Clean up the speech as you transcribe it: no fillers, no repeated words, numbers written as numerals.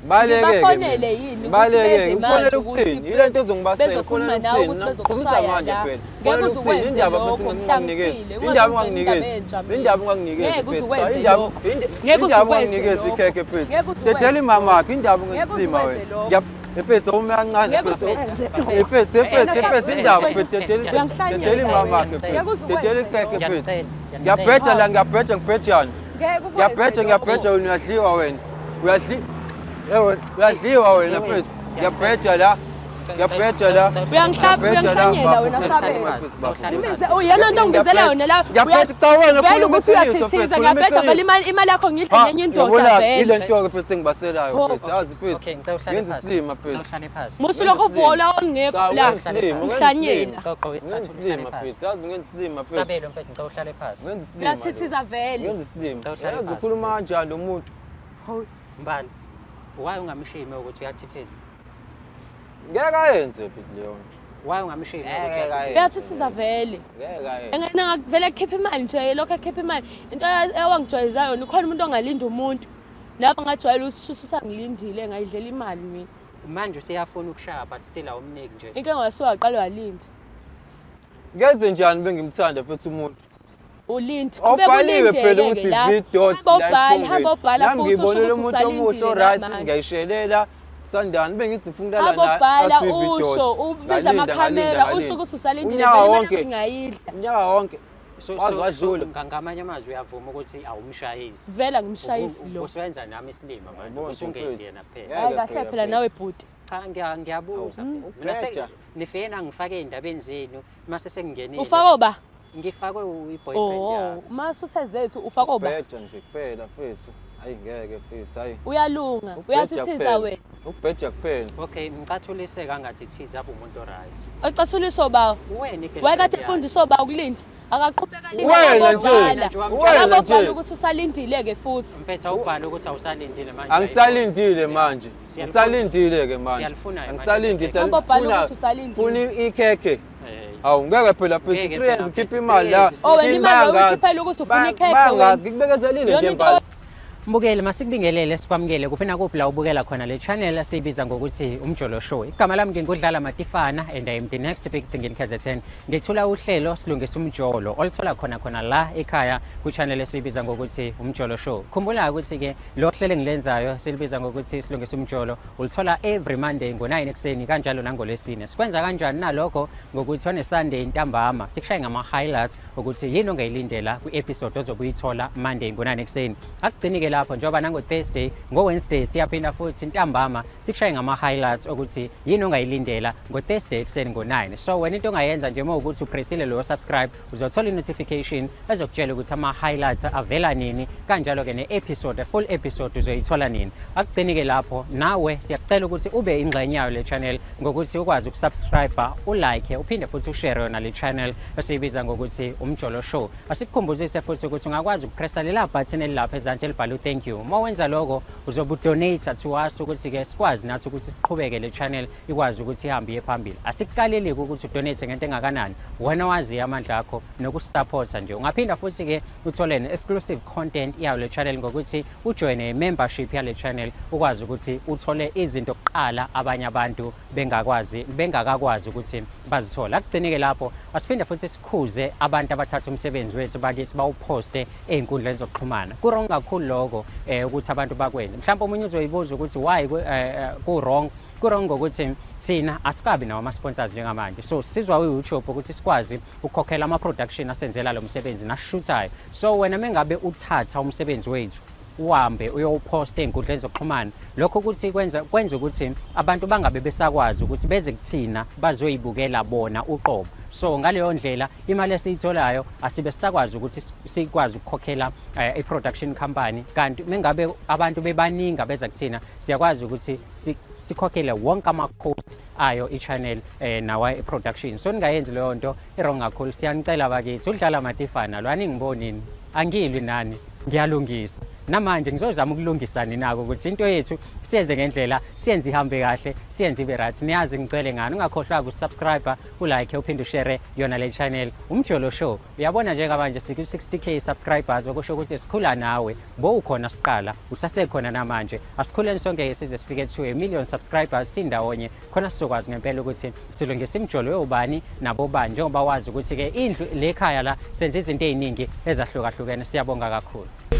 Bafonele yini baleke ufonele ukuthini ile nto ezongibasela khona ukuthini khulisa manje phela ngeke uzukwenze indaba futhi ngingakunikeza indaba unganginikeza indaba unganginikeza ikhekhe phela dedela imama yakhe indaba ngesilima wena efethu uma kancane efethu indaba phela dedela imama yakhe phela dedela ikhekhe phela ngiyabheja la ngibhejani ngiyabheja wena uyadliwa wena uyadliwa wena mfethu ngiyabheja la uyangihlanyela wena sabela uyena nto ongizela yona la vele ukuthi uyathithiza ngiyabheja vele imali yakho ngidle ngenye indoda vele ile nto ke fethu engibaselayo fethu yazi fethu ngenza isilima fethu musu lokho vola ongekho la uhlanyela isilima fethu yazi ngenza isilima fethu sabelo mfethu ngicela uhlale phansi ngenza isilima uyathithiza vele ngenza isilima yazi ukhuluma kanjani lo muntu mbali why ungamshimi ukuthi uyathithiza ngeke ayenze phela leyo nto why ungamshimi ukuthi uyathithiza uyathithiza vele ngeke ayenze engena vele khipha imali nje lokho ekhipha imali into ewangijwayeza yona ukhona umuntu ongalinda umuntu lapho ngajwayela usishisa ngilindile ngayidlela imali mina manje usiyafuna ukushaya but still awumniki nje inke ngasuka aqala walinda ngenze njani bengimthanda futhi umuntu ulinde ubhaliwe phela ukuthi v.dots hamba ubhala futhi ngibonile umuntu omuhle oright ngiyishelela sandani bengithi ngifuna la abobhala usho ubiza amakhamera usho ukuthi usalindile vele ngayidla unyaka wonke waziwadlula ngamanye amazwi uyavuma ukuthi awumshayisi vela ngimshayisi lo usebenza nami isilima manje usungenzi yena phela hayi kahle phela nawe bhuti cha ngiyabuza mina nifena ngifake indabeni zenu mase sengingenile ufako ba ngifakwe uyiboyfriend yami mase usezethu ufako ba ubheja nje kuphela fethu hayi ngeke fethu hayi uyalunga uyathithiza wena ukubheja kuphela okay ngicathulise kangathi thiza apho umuntu oright acathuliso bawo wayekade efundiswa bawo kulinda akaqhubeka wena nje ukuthi usalindile ke futhi mfethu awubhala ukuthi awusalindile manje angisalindile manje ngisalindile ke manje angisalindile funa ikhekhe awu ngeke phela phela 3 years khipha imali la wena imali ukhiphela ukuthi ufuna ikhekhe bangazi ngikubekezelile nje mbali Mbukeli masikubingelele sikwamukele kuphi na kuphi la ubukela khona le channel sibiza ngokuthi umjolo show. Igama lami ngingudlala Matifana and I am the next big thing in KZN. Ngithula uhlelo silungisa umjolo olithola khona la ekhaya ku channel esibiza ngokuthi umjolo show. Khumbula ukuthi ke lo hlelo engilenzayo silibiza ngokuthi silungisa umjolo ulithola every Monday ngo9 ekseni kanjalo nangolesine. Sikwenza kanjani nalokho ngokuthi on Sunday ntambama sikushaye ngama highlights ukuthi yini ongayilindela ku episode ozokuyithola Monday ngo9 ekseni. Akugcini lapho njengoba nango Thursday ngo Wednesday siyaphinda futhi ntambama sikushaye ngama highlights ukuthi yini ongayilindela ngo Thursday ekseni ngo9 so wena into ongayenza nje ukuthi upressile lo subscribe uzothola notification ezokutshela ukuthi ama highlights avela nini kanjalo ke ne-episode full episode uzoyithola nini akugcini lapho nawe siyakucela ukuthi ube ingxenye yayo le channel ngokuthi ukwazi ukusubscribe ulike uphinde futhi ushare yona le channel esiyibiza ngokuthi umjolo show asikukhumbuzise futhi ukuthi ungakwazi ukupressa lela button elilapha ezantsi elibhalwe thank you mawenza lokho uzobudonate to us ukuthi ke sikwazi nathi ukuthi siqhubeke le channel ikwazi ukuthi ihambe iphambili asikukaleli ukuthi udonate ngento engakanani wena wazi amandla akho nokusupporta nje ungaphinda futhi ke uthole exclusive content yayo le channel ngokuthi ujoin membership yale channel ukwazi ukuthi uthole izinto kuqala abanye abantu bengakakwazi ukuthi bazithola akugcinike lapho asiphinde futhi sikhuze abantu abathatha umsebenzi wethu bakithi bawuposte einkundleni zokuxhumana kurong kakhulu lokho ukuthi abantu bakwenze mhlawumbe umunye uzoyibuza ukuthi why kurong ngokuthi thina asikabi nawo ama sponsors njengamanje so sizwa uYouTube ukuthi sikwazi ukukhokhela ama production asenzela lo msebenzi nasishuthayo so wena mengabe uthatha umsebenzi wethu uhambe uyowuposta einkundleni zokuxhumana lokho ukuthi kwenza ukuthi abantu bangabe besakwazi ukuthi beze kuthina bazoyibukela bona uqobo so ngaleyo ndlela imali esiyitholayo asibe sisakwazi ukuthi sikwazi ukukhokhela i-production company kanti mengabe abantu bebaningi beza kuthina siyakwazi ukuthi sikhokhele wonke ama-cost ayo i-channel nawa i-production so ningayenzi leyo nto i-wrong kakhulu siyanicela bakithi udlala Matifana lo aningibonini angilwi nani ngiyalungisa namanje ngizozama ukulungisa ninako ukuthi into yethu siyenze ngendlela, siyenze ihambe kahle, siyenze ibe right. Niyazi ngicela ngani ungakhohlwa ukusubscribe, ulike uphinde ushare yona le channel Umjolo Show. Uyabona njengamanje siku 60k subscribers okusho ukuthi sikhula nawe, bo ukhona siqala, usasekhona namanje. Asikhuleni sonke size sifike to 1 million subscribers sindawonye khona sizokwazi ngempela ukuthi silungise imjolo yobani nabo bani njengoba wazi ukuthi ke indlu lekhaya la senze izinto eziningi ezahlukahlukene. Siyabonga kakhulu.